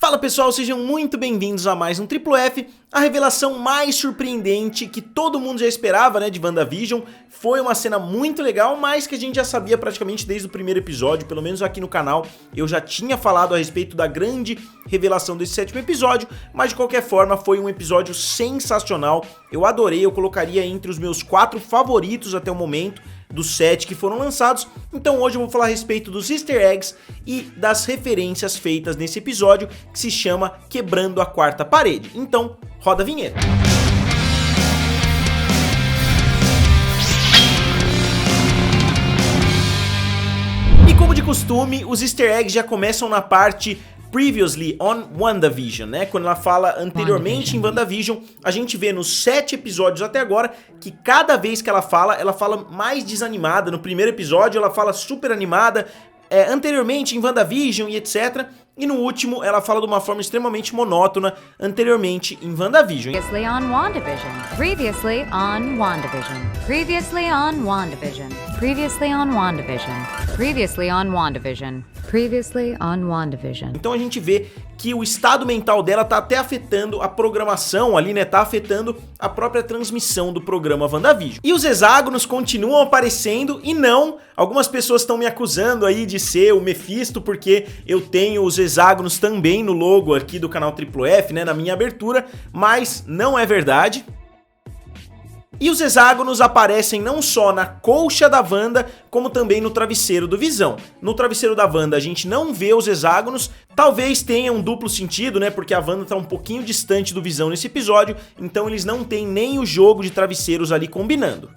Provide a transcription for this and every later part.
Fala pessoal, sejam muito bem-vindos a mais um Triplo F. A revelação mais surpreendente que todo mundo já esperava, né, de WandaVision. Foi uma cena muito legal, mas que a gente já sabia praticamente desde o primeiro episódio, pelo menos aqui no canal. Eu já tinha falado a respeito da grande revelação desse sétimo episódio, mas de qualquer forma foi um episódio sensacional. Eu adorei, eu colocaria entre os meus 4 favoritos até o momento dos 7 que foram lançados. Então hoje eu vou falar a respeito dos easter eggs e das referências feitas nesse episódio que se chama Quebrando a Quarta Parede. Então, roda a vinheta. E como de costume, os easter eggs já começam na parte Previously on WandaVision, né? Quando ela fala anteriormente em WandaVision, a gente vê nos 7 episódios até agora que cada vez que ela fala mais desanimada. No primeiro episódio ela fala super animada, anteriormente em WandaVision e etc. E no último ela fala de uma forma extremamente monótona, anteriormente em WandaVision. Previously on WandaVision. Previously on WandaVision. Previously on WandaVision. Previously on WandaVision. Previously on WandaVision. Previously on WandaVision. Então a gente vê que o estado mental dela tá até afetando a programação ali, né? Tá afetando a própria transmissão do programa WandaVision. E os hexágonos continuam aparecendo e não, algumas pessoas estão me acusando aí de ser o Mephisto porque eu tenho os hexágonos também no logo aqui do canal Triplo F, né? Na minha abertura, mas não é verdade. E os hexágonos aparecem não só na colcha da Wanda, como também no travesseiro do Visão. No travesseiro da Wanda a gente não vê os hexágonos, talvez tenha um duplo sentido, né, porque a Wanda tá um pouquinho distante do Visão nesse episódio, então eles não têm nem o jogo de travesseiros ali combinando.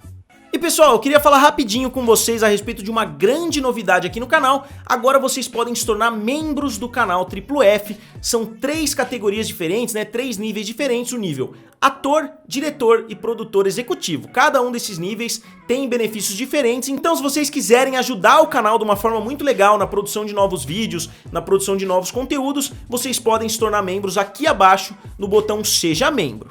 E pessoal, eu queria falar rapidinho com vocês a respeito de uma grande novidade aqui no canal. Agora vocês podem se tornar membros do canal Triplo F. São 3 categorias diferentes, né? 3 níveis diferentes, o nível ator, diretor e produtor executivo. Cada um desses níveis tem benefícios diferentes, então se vocês quiserem ajudar o canal de uma forma muito legal na produção de novos vídeos, na produção de novos conteúdos, vocês podem se tornar membros aqui abaixo no botão Seja Membro.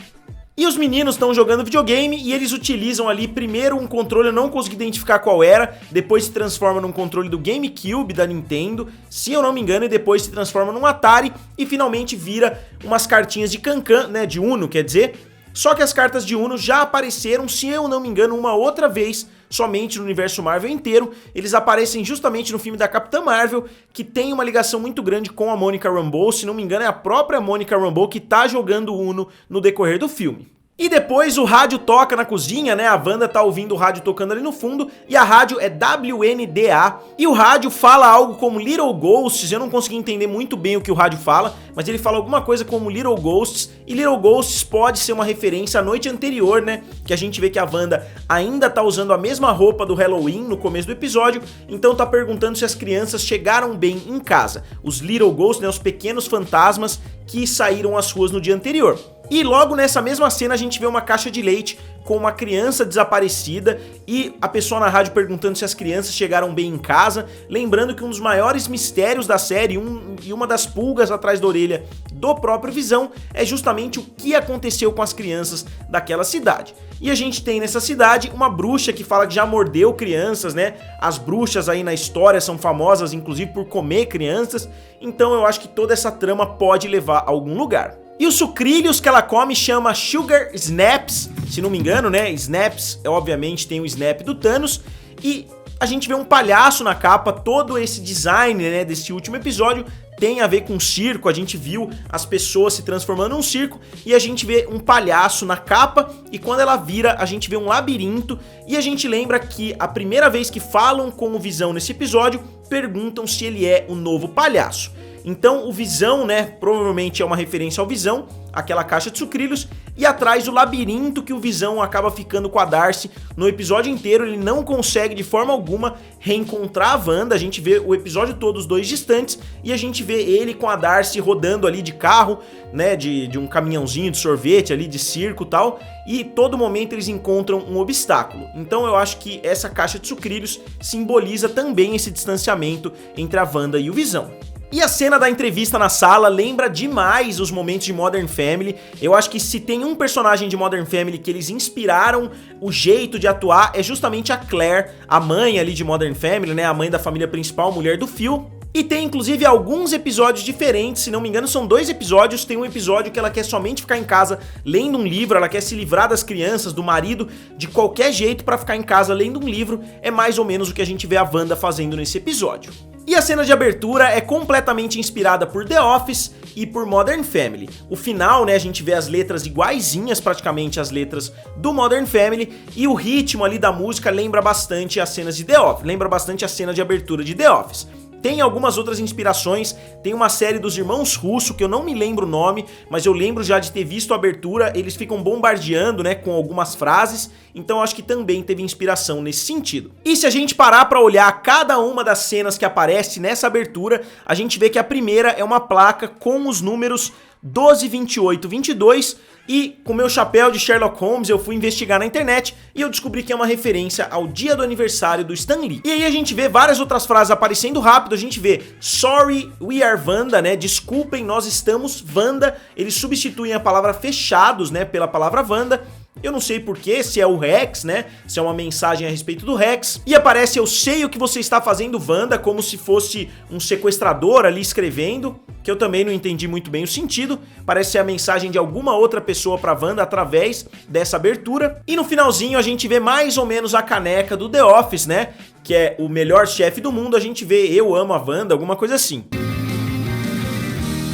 E os meninos estão jogando videogame e eles utilizam ali primeiro um controle, eu não consegui identificar qual era, depois se transforma num controle do GameCube da Nintendo, se eu não me engano, e depois se transforma num Atari e finalmente vira umas cartinhas de Cancan, né, de Uno, quer dizer. Só que as cartas de Uno já apareceram, se eu não me engano, uma outra vez, somente no universo Marvel inteiro. Eles aparecem justamente no filme da Capitã Marvel, que tem uma ligação muito grande com a Monica Rambeau. Se não me engano, é a própria Monica Rambeau que tá jogando Uno no decorrer do filme. E depois o rádio toca na cozinha, né? A Wanda tá ouvindo o rádio tocando ali no fundo e a rádio é WNDA. E o rádio fala algo como Little Ghosts, eu não consegui entender muito bem o que o rádio fala, mas ele fala alguma coisa como Little Ghosts. E Little Ghosts pode ser uma referência à noite anterior, né? Que a gente vê que a Wanda ainda tá usando a mesma roupa do Halloween no começo do episódio, então tá perguntando se as crianças chegaram bem em casa. Os Little Ghosts, né? Os pequenos fantasmas que saíram às ruas no dia anterior. E logo nessa mesma cena a gente vê uma caixa de leite com uma criança desaparecida e a pessoa na rádio perguntando se as crianças chegaram bem em casa, lembrando que um dos maiores mistérios da série e uma das pulgas atrás da orelha do próprio Visão é justamente o que aconteceu com as crianças daquela cidade. E a gente tem nessa cidade uma bruxa que fala que já mordeu crianças, né? As bruxas aí na história são famosas inclusive por comer crianças, então eu acho que toda essa trama pode levar a algum lugar. E os sucrilhos que ela come chama Sugar Snaps, se não me engano, né? Snaps, obviamente, tem o Snap do Thanos. E a gente vê um palhaço na capa, todo esse design, né, desse último episódio tem a ver com circo. A gente viu as pessoas se transformando num circo e a gente vê um palhaço na capa e quando ela vira a gente vê um labirinto e a gente lembra que a primeira vez que falam com o Visão nesse episódio, perguntam se ele é o novo palhaço. Então o Visão, né, provavelmente é uma referência ao Visão, aquela caixa de sucrilhos, e atrás o labirinto que o Visão acaba ficando com a Darcy. No episódio inteiro ele não consegue de forma alguma reencontrar a Wanda, a gente vê o episódio todo os dois distantes, e a gente vê ele com a Darcy rodando ali de carro, né, de um caminhãozinho de sorvete ali, de circo e tal, e todo momento eles encontram um obstáculo. Então eu acho que essa caixa de sucrilhos simboliza também esse distanciamento entre a Wanda e o Visão. E a cena da entrevista na sala lembra demais os momentos de Modern Family. Eu acho que se tem um personagem de Modern Family que eles inspiraram o jeito de atuar, é justamente a Claire, a mãe ali de Modern Family, né? A mãe da família principal, mulher do Phil. E tem inclusive alguns episódios diferentes, se não me engano são 2 episódios. Tem um episódio que ela quer somente ficar em casa lendo um livro, ela quer se livrar das crianças, do marido, de qualquer jeito pra ficar em casa lendo um livro. É mais ou menos o que a gente vê a Wanda fazendo nesse episódio. E a cena de abertura é completamente inspirada por The Office e por Modern Family. O final, né, a gente vê as letras iguaizinhas praticamente às letras do Modern Family, e o ritmo ali da música lembra bastante as cenas de The Office, lembra bastante a cena de abertura de The Office. Tem algumas outras inspirações, tem uma série dos Irmãos Russo, que eu não me lembro o nome, mas eu lembro já de ter visto a abertura, eles ficam bombardeando, né, com algumas frases, então acho que também teve inspiração nesse sentido. E se a gente parar pra olhar cada uma das cenas que aparece nessa abertura, a gente vê que a primeira é uma placa com os números 12, 28, 22, e com meu chapéu de Sherlock Holmes eu fui investigar na internet e eu descobri que é uma referência ao dia do aniversário do Stan Lee. E aí a gente vê várias outras frases aparecendo rápido, a gente vê Sorry, we are Wanda, né, desculpem, nós estamos Wanda, eles substituem a palavra fechados, né, pela palavra Wanda. Eu não sei porquê, se é o Rex, né, se é uma mensagem a respeito do Rex. E aparece, eu sei o que você está fazendo, Wanda, como se fosse um sequestrador ali escrevendo, que eu também não entendi muito bem o sentido. Parece ser a mensagem de alguma outra pessoa pra Wanda através dessa abertura. E no finalzinho a gente vê mais ou menos a caneca do The Office, né, que é o melhor chefe do mundo, a gente vê eu amo a Wanda, alguma coisa assim.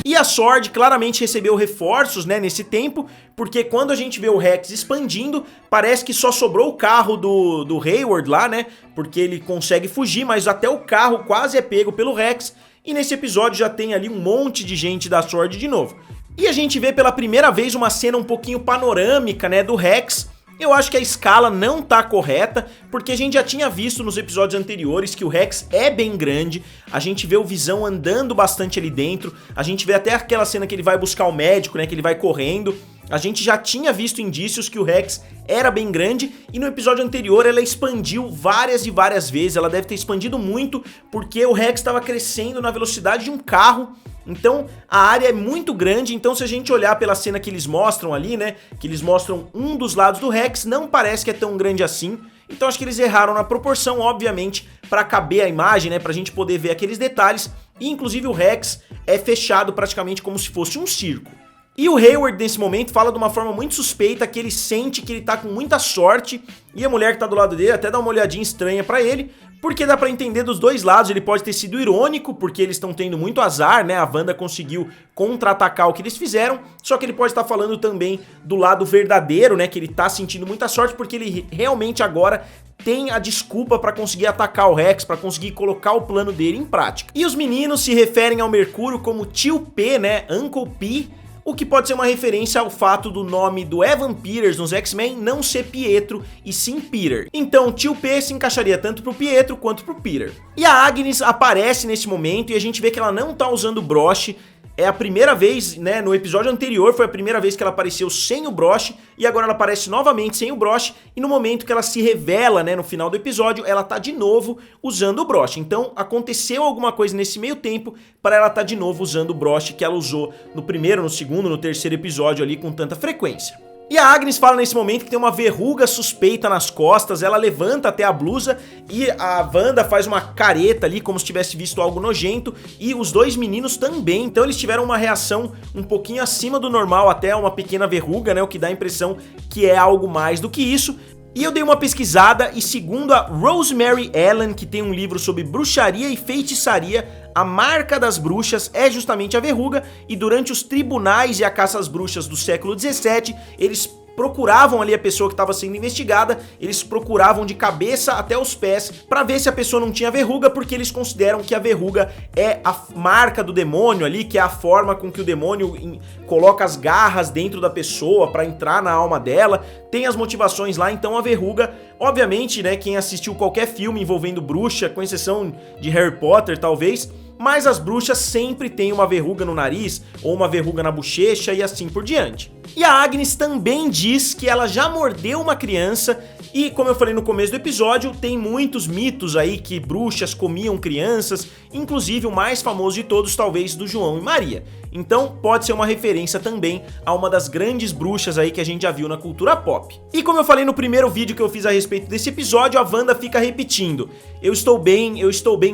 E a S.W.O.R.D. claramente recebeu reforços, né, nesse tempo, porque quando a gente vê o Rex expandindo, parece que só sobrou o carro do Hayward lá, né, porque ele consegue fugir, mas até o carro quase é pego pelo Rex, e nesse episódio já tem ali um monte de gente da S.W.O.R.D. de novo. E a gente vê pela primeira vez uma cena um pouquinho panorâmica, né, do Rex. Eu acho que a escala não tá correta, porque a gente já tinha visto nos episódios anteriores que o Rex é bem grande, a gente vê o Visão andando bastante ali dentro, a gente vê até aquela cena que ele vai buscar o médico, né, que ele vai correndo. A gente já tinha visto indícios que o Rex era bem grande, e no episódio anterior ela expandiu várias e várias vezes, ela deve ter expandido muito, porque o Rex estava crescendo na velocidade de um carro. Então a área é muito grande, então se a gente olhar pela cena que eles mostram ali, né, que eles mostram um dos lados do Rex, não parece que é tão grande assim. Então acho que eles erraram na proporção, obviamente, para caber a imagem, né, pra gente poder ver aqueles detalhes. E inclusive o Rex é fechado praticamente como se fosse um circo. E o Hayward nesse momento fala de uma forma muito suspeita que ele sente que ele tá com muita sorte, e a mulher que tá do lado dele até dá uma olhadinha estranha pra ele, porque dá pra entender dos dois lados. Ele pode ter sido irônico, porque eles estão tendo muito azar, né, a Wanda conseguiu contra-atacar o que eles fizeram, só que ele pode estar falando também do lado verdadeiro, né, que ele tá sentindo muita sorte, porque ele realmente agora tem a desculpa pra conseguir atacar o Rex, pra conseguir colocar o plano dele em prática. E os meninos se referem ao Mercúrio como Tio P, né, Uncle P, o que pode ser uma referência ao fato do nome do Evan Peters nos X-Men não ser Pietro e sim Peter. Então Tio P se encaixaria tanto pro Pietro quanto pro Peter. E a Agnes aparece nesse momento e a gente vê que ela não tá usando o broche. É a primeira vez, né, no episódio anterior foi a primeira vez que ela apareceu sem o broche, e agora ela aparece novamente sem o broche, e no momento que ela se revela, né, no final do episódio, ela tá de novo usando o broche. Então aconteceu alguma coisa nesse meio tempo para ela tá de novo usando o broche que ela usou no primeiro, no segundo, no terceiro episódio ali com tanta frequência. E a Agnes fala nesse momento que tem uma verruga suspeita nas costas, ela levanta até a blusa e a Wanda faz uma careta ali como se tivesse visto algo nojento, e os dois meninos também, então eles tiveram uma reação um pouquinho acima do normal, até uma pequena verruga, né, o que dá a impressão que é algo mais do que isso. E eu dei uma pesquisada e segundo a Rosemary Allen, que tem um livro sobre bruxaria e feitiçaria, a marca das bruxas é justamente a verruga, e durante os tribunais e a caça às bruxas do século 17, eles procuravam ali a pessoa que estava sendo investigada, eles procuravam de cabeça até os pés para ver se a pessoa não tinha verruga, porque eles consideram que a verruga é a marca do demônio ali, que é a forma com que o demônio coloca as garras dentro da pessoa para entrar na alma dela, tem as motivações lá. Então a verruga, obviamente, né, quem assistiu qualquer filme envolvendo bruxa, com exceção de Harry Potter talvez, mas as bruxas sempre têm uma verruga no nariz ou uma verruga na bochecha e assim por diante. E a Agnes também diz que ela já mordeu uma criança e, como eu falei no começo do episódio, tem muitos mitos aí que bruxas comiam crianças, inclusive o mais famoso de todos talvez do João e Maria. Então pode ser uma referência também a uma das grandes bruxas aí que a gente já viu na cultura pop. E como eu falei no primeiro vídeo que eu fiz a respeito desse episódio, a Wanda fica repetindo: eu estou bem,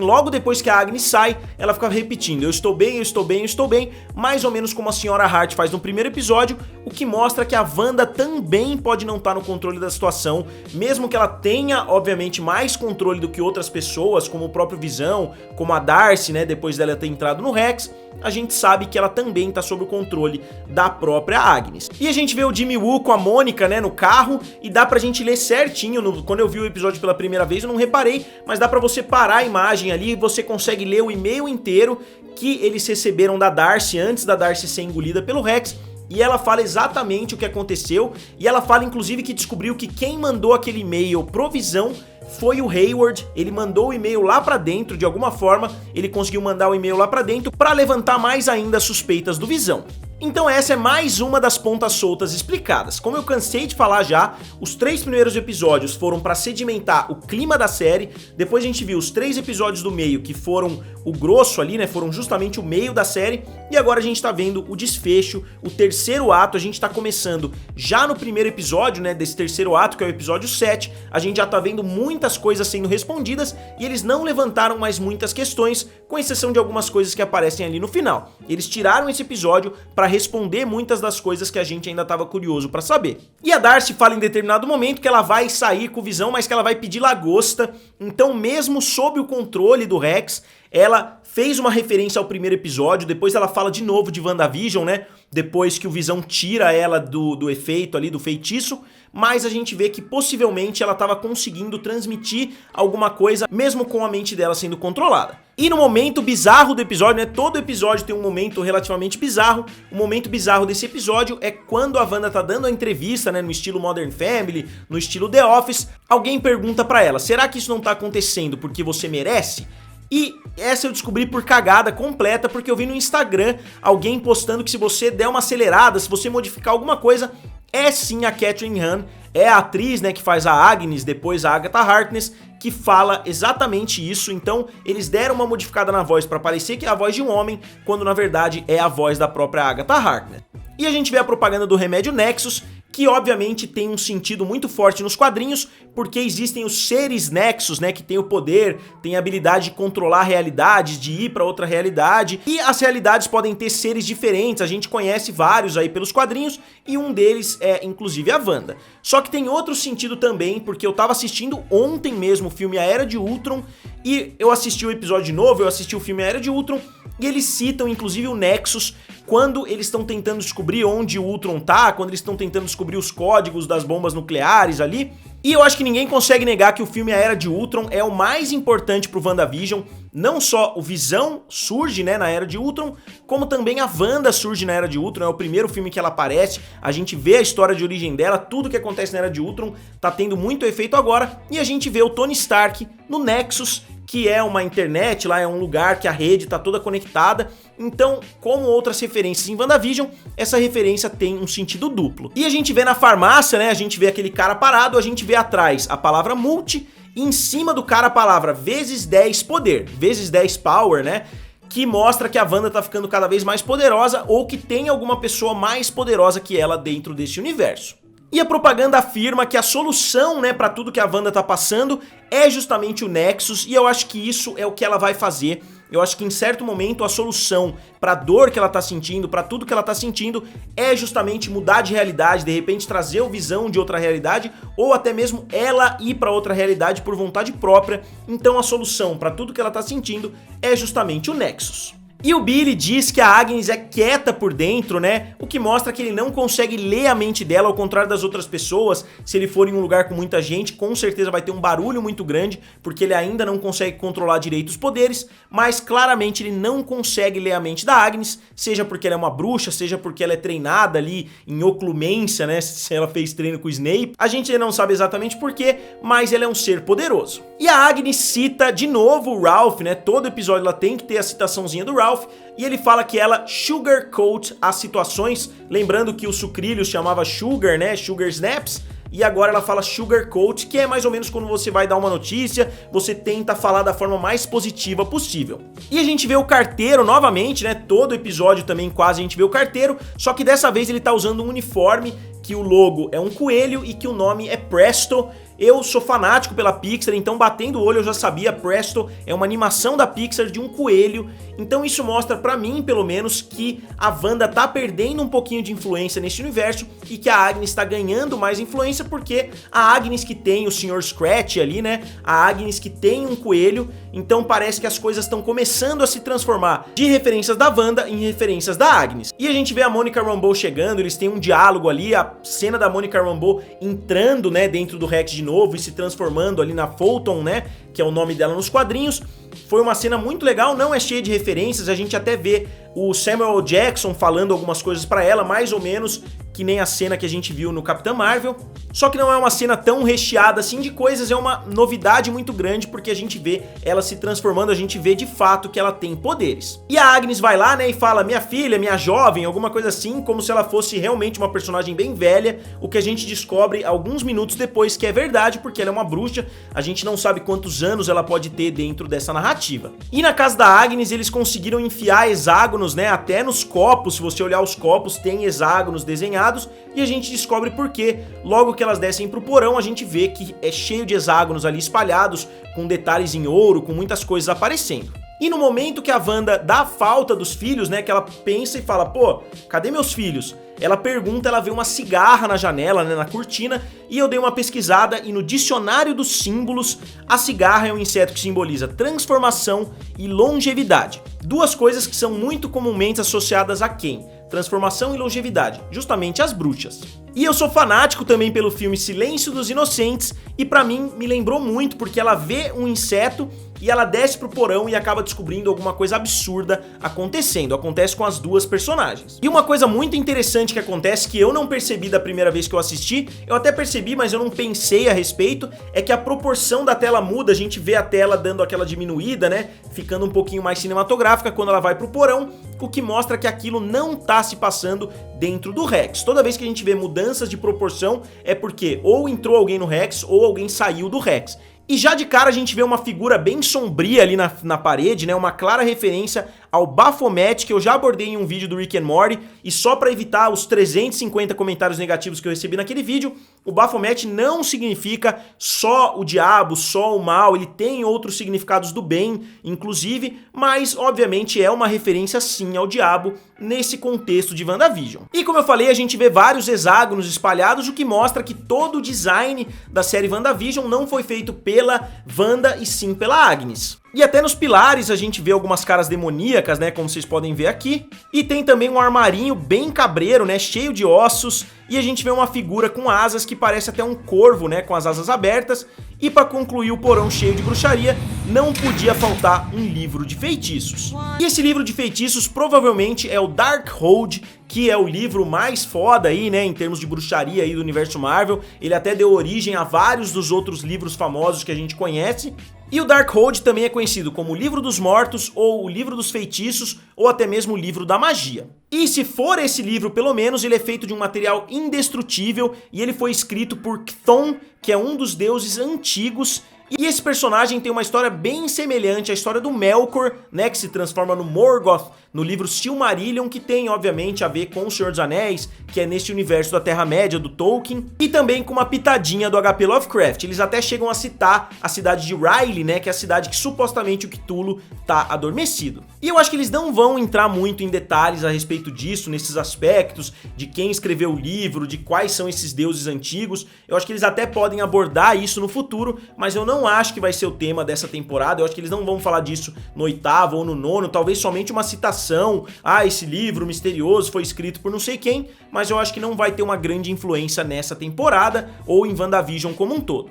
logo depois que a Agnes sai, ela fica repetindo: eu estou bem, eu estou bem, eu estou bem, mais ou menos como a Senhora Hart faz no primeiro episódio, o que mostra que a Wanda também pode não estar no controle da situação, mesmo que ela tenha, obviamente, mais controle do que outras pessoas, como o próprio Visão, como a Darcy, né, depois dela ter entrado no Rex, a gente sabe que ela também tá sob o controle da própria Agnes. E a gente vê o Jimmy Woo com a Mônica, né, no carro, e dá pra gente ler certinho, quando eu vi o episódio pela primeira vez eu não reparei, mas dá pra você parar a imagem ali e você consegue ler o e-mail inteiro que eles receberam da Darcy antes da Darcy ser engolida pelo Rex. E ela fala exatamente o que aconteceu, e ela fala inclusive que descobriu que quem mandou aquele e-mail pro Visão foi o Hayward. Ele mandou o e-mail lá pra dentro, de alguma forma ele conseguiu mandar o e-mail lá pra dentro pra levantar mais ainda as suspeitas do Visão. Então essa é mais uma das pontas soltas explicadas. Como eu cansei de falar já, os 3 primeiros episódios foram para sedimentar o clima da série, depois a gente viu os 3 episódios do meio que foram o grosso ali, né, foram justamente o meio da série, e agora a gente tá vendo o desfecho, o terceiro ato. A gente tá começando já no primeiro episódio, né, desse terceiro ato, que é o episódio 7, a gente já tá vendo muitas coisas sendo respondidas, e eles não levantaram mais muitas questões, com exceção de algumas coisas que aparecem ali no final. Eles tiraram esse episódio para responder muitas das coisas que a gente ainda estava curioso para saber. E a Darcy fala em determinado momento que ela vai sair com o Visão, mas que ela vai pedir lagosta. Então, mesmo sob o controle do Rex, ela fez uma referência ao primeiro episódio, depois ela fala de novo de WandaVision, né? Depois que o Visão tira ela do efeito ali, do feitiço, mas a gente vê que possivelmente ela estava conseguindo transmitir alguma coisa, mesmo com a mente dela sendo controlada. E no momento bizarro do episódio, né? Todo episódio tem um momento relativamente bizarro. O momento bizarro desse episódio é quando a Wanda tá dando a entrevista, né? No estilo Modern Family, no estilo The Office. Alguém pergunta pra ela: será que isso não tá acontecendo porque você merece? E essa eu descobri por cagada completa, porque eu vi no Instagram alguém postando que se você der uma acelerada, se você modificar alguma coisa, é sim a Catherine Hahn, é a atriz, né, que faz a Agnes, depois a Agatha Harkness, que fala exatamente isso. Então eles deram uma modificada na voz para parecer que é a voz de um homem, quando na verdade é a voz da própria Agatha Harkness. E a gente vê a propaganda do remédio Nexus, que obviamente tem um sentido muito forte nos quadrinhos, porque existem os seres Nexus, né, que tem o poder, tem a habilidade de controlar realidades, de ir para outra realidade, e as realidades podem ter seres diferentes. A gente conhece vários aí pelos quadrinhos, e um deles é inclusive a Wanda. Só que tem outro sentido também, porque eu tava assistindo ontem mesmo o filme A Era de Ultron, e eu assisti o episódio de novo, eu assisti o filme A Era de Ultron, e eles citam inclusive o Nexus quando eles estão tentando descobrir onde o Ultron tá, quando eles estão tentando descobrir os códigos das bombas nucleares ali. E eu acho que ninguém consegue negar que o filme A Era de Ultron é o mais importante pro WandaVision. Não só o Visão surge, né, na Era de Ultron, como também a Wanda surge na Era de Ultron. É o primeiro filme que ela aparece, a gente vê a história de origem dela, tudo que acontece na Era de Ultron tá tendo muito efeito agora. E a gente vê o Tony Stark no Nexus, que é uma internet, lá é um lugar que a rede tá toda conectada. Então, como outras referências em WandaVision, essa referência tem um sentido duplo. E a gente vê na farmácia, né, a gente vê aquele cara parado, a gente vê atrás a palavra multi, e em cima do cara a palavra vezes 10 poder, vezes 10 power, né, que mostra que a Wanda tá ficando cada vez mais poderosa, ou que tem alguma pessoa mais poderosa que ela dentro desse universo. E a propaganda afirma que a solução, né, para tudo que a Wanda tá passando é justamente o Nexus, e eu acho que isso é o que ela vai fazer. Eu acho que em certo momento a solução pra dor que ela tá sentindo, pra tudo que ela tá sentindo, é justamente mudar de realidade, de repente trazer o Visão de outra realidade, ou até mesmo ela ir pra outra realidade por vontade própria. Então a solução pra tudo que ela tá sentindo é justamente o Nexus. E o Billy diz que a Agnes é quieta por dentro, né? O que mostra que ele não consegue ler a mente dela, ao contrário das outras pessoas. Se ele for em um lugar com muita gente, com certeza vai ter um barulho muito grande, porque ele ainda não consegue controlar direito os poderes, mas claramente ele não consegue ler a mente da Agnes, seja porque ela é uma bruxa, seja porque ela é treinada ali em oclumência, né? Se ela fez treino com o Snape. A gente ainda não sabe exatamente porquê, mas ela é um ser poderoso. E a Agnes cita de novo o Ralph, né? Todo episódio ela tem que ter a citaçãozinha do Ralph, Ralph, e ele fala que ela sugarcoat as situações, lembrando que o sucrilhos chamava sugar, né, sugar snaps, e agora ela fala sugarcoat, que é mais ou menos quando você vai dar uma notícia, você tenta falar da forma mais positiva possível. E a gente vê o carteiro novamente, né, todo episódio também quase a gente vê o carteiro, só que dessa vez ele tá usando um uniforme que o logo é um coelho e que o nome é Presto. Eu sou fanático pela Pixar, então batendo o olho eu já sabia, Presto é uma animação da Pixar de um coelho, então isso mostra pra mim, pelo menos, que a Wanda tá perdendo um pouquinho de influência nesse universo e que a Agnes tá ganhando mais influência porque a Agnes que tem o Sr. Scratch ali, né, a Agnes que tem um coelho, então parece que as coisas estão começando a se transformar de referências da Wanda em referências da Agnes. E a gente vê a Monica Rambeau chegando, eles têm um diálogo ali, a cena da Monica Rambeau entrando, né, dentro do Rex de novo e se transformando ali na Fulton, né, que é o nome dela nos quadrinhos. Foi uma cena muito legal, não é cheia de referências, a gente até vê o Samuel L. Jackson falando algumas coisas pra ela, mais ou menos que nem a cena que a gente viu no Capitã Marvel. Só que não é uma cena tão recheada assim de coisas, é uma novidade muito grande porque a gente vê ela se transformando, a gente vê de fato que ela tem poderes. E a Agnes vai lá, né, e fala, minha filha, minha jovem, alguma coisa assim, como se ela fosse realmente uma personagem bem velha, o que a gente descobre alguns minutos depois que é verdade, porque ela é uma bruxa, a gente não sabe quantos anos ela pode ter dentro dessa narrativa. E na casa da Agnes eles conseguiram enfiar hexágonos, né, até nos copos, se você olhar os copos tem hexágonos desenhados, e a gente descobre por quê. Logo que elas descem pro porão, a gente vê que é cheio de hexágonos ali espalhados, com detalhes em ouro, com muitas coisas aparecendo. E no momento que a Wanda dá falta dos filhos, né, que ela pensa e fala, pô, cadê meus filhos? Ela pergunta, ela vê uma cigarra na janela, né, na cortina, e eu dei uma pesquisada e no dicionário dos símbolos, a cigarra é um inseto que simboliza transformação e longevidade. Duas coisas que são muito comumente associadas a quem? Transformação e longevidade, justamente as bruxas. E eu sou fanático também pelo filme Silêncio dos Inocentes, e pra mim me lembrou muito porque ela vê um inseto e ela desce pro porão e acaba descobrindo alguma coisa absurda acontecendo. Acontece com as duas personagens. E uma coisa muito interessante que acontece, que eu não percebi da primeira vez que eu assisti, eu até percebi, mas eu não pensei a respeito, é que a proporção da tela muda, a gente vê a tela dando aquela diminuída, né, ficando um pouquinho mais cinematográfica quando ela vai pro porão, o que mostra que aquilo não tá se passando dentro do Rex. Toda vez que a gente vê mudanças de proporção é porque ou entrou alguém no Rex ou alguém saiu do Rex. E já de cara a gente vê uma figura bem sombria ali na parede, né, uma clara referência ao Baphomet, que eu já abordei em um vídeo do Rick and Morty, e só para evitar os 350 comentários negativos que eu recebi naquele vídeo, o Baphomet não significa só o diabo, só o mal, ele tem outros significados do bem, inclusive, mas obviamente é uma referência sim ao diabo nesse contexto de WandaVision. E como eu falei, a gente vê vários hexágonos espalhados, o que mostra que todo o design da série WandaVision não foi feito pela Wanda e sim pela Agnes. E até nos pilares a gente vê algumas caras demoníacas, né, como vocês podem ver aqui. E tem também um armarinho bem cabreiro, né, cheio de ossos. E a gente vê uma figura com asas que parece até um corvo, né, com as asas abertas. E para concluir o porão cheio de bruxaria, não podia faltar um livro de feitiços. E esse livro de feitiços provavelmente é o Darkhold, que é o livro mais foda aí, né, em termos de bruxaria aí do universo Marvel. Ele até deu origem a vários dos outros livros famosos que a gente conhece. E o Darkhold também é conhecido como o Livro dos Mortos, ou o Livro dos Feitiços, ou até mesmo o Livro da Magia. E se for esse livro, pelo menos, ele é feito de um material indestrutível e ele foi escrito por Chthon, que é um dos deuses antigos. E esse personagem tem uma história bem semelhante à história do Melkor, né, que se transforma no Morgoth no livro Silmarillion, que tem obviamente a ver com o Senhor dos Anéis, que é nesse universo da Terra-média do Tolkien, e também com uma pitadinha do HP Lovecraft. Eles até chegam a citar a cidade de R'ylley, né, que é a cidade que supostamente o Cthulhu tá adormecido. E eu acho que eles não vão entrar muito em detalhes a respeito disso, nesses aspectos, de quem escreveu o livro, de quais são esses deuses antigos. Eu acho que eles até podem abordar isso no futuro, mas eu não acho que vai ser o tema dessa temporada. Eu acho que eles não vão falar disso no 8º ou no 9º, talvez somente uma citação. Ah, esse livro misterioso foi escrito por não sei quem, mas eu acho que não vai ter uma grande influência nessa temporada ou em WandaVision como um todo.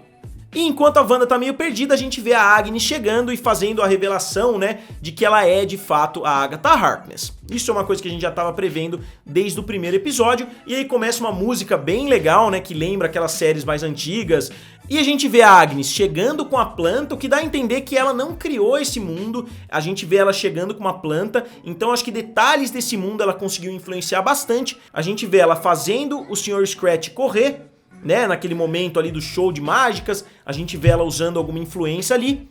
E enquanto a Wanda tá meio perdida, a gente vê a Agnes chegando e fazendo a revelação, né, de que ela é de fato a Agatha Harkness. Isso é uma coisa que a gente já tava prevendo desde o primeiro episódio, e aí começa uma música bem legal, né, que lembra aquelas séries mais antigas, e a gente vê a Agnes chegando com a planta, o que dá a entender que ela não criou esse mundo, a gente vê ela chegando com uma planta, então acho que detalhes desse mundo ela conseguiu influenciar bastante, a gente vê ela fazendo o Sr. Scratch correr, né, naquele momento ali do show de mágicas, a gente vê ela usando alguma influência ali,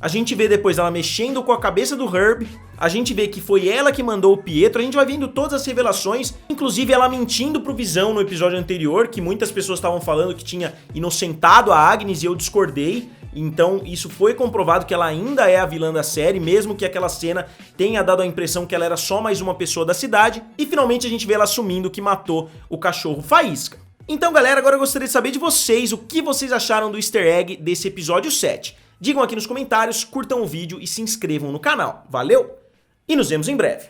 a gente vê depois ela mexendo com a cabeça do Herb, a gente vê que foi ela que mandou o Pietro, a gente vai vendo todas as revelações, inclusive ela mentindo pro Visão no episódio anterior, que muitas pessoas estavam falando que tinha inocentado a Agnes e eu discordei, então isso foi comprovado que ela ainda é a vilã da série, mesmo que aquela cena tenha dado a impressão que ela era só mais uma pessoa da cidade, e finalmente a gente vê ela assumindo que matou o cachorro Faísca. Então galera, agora eu gostaria de saber de vocês o que vocês acharam do easter egg desse episódio 7. Digam aqui nos comentários, curtam o vídeo e se inscrevam no canal. Valeu! E nos vemos em breve.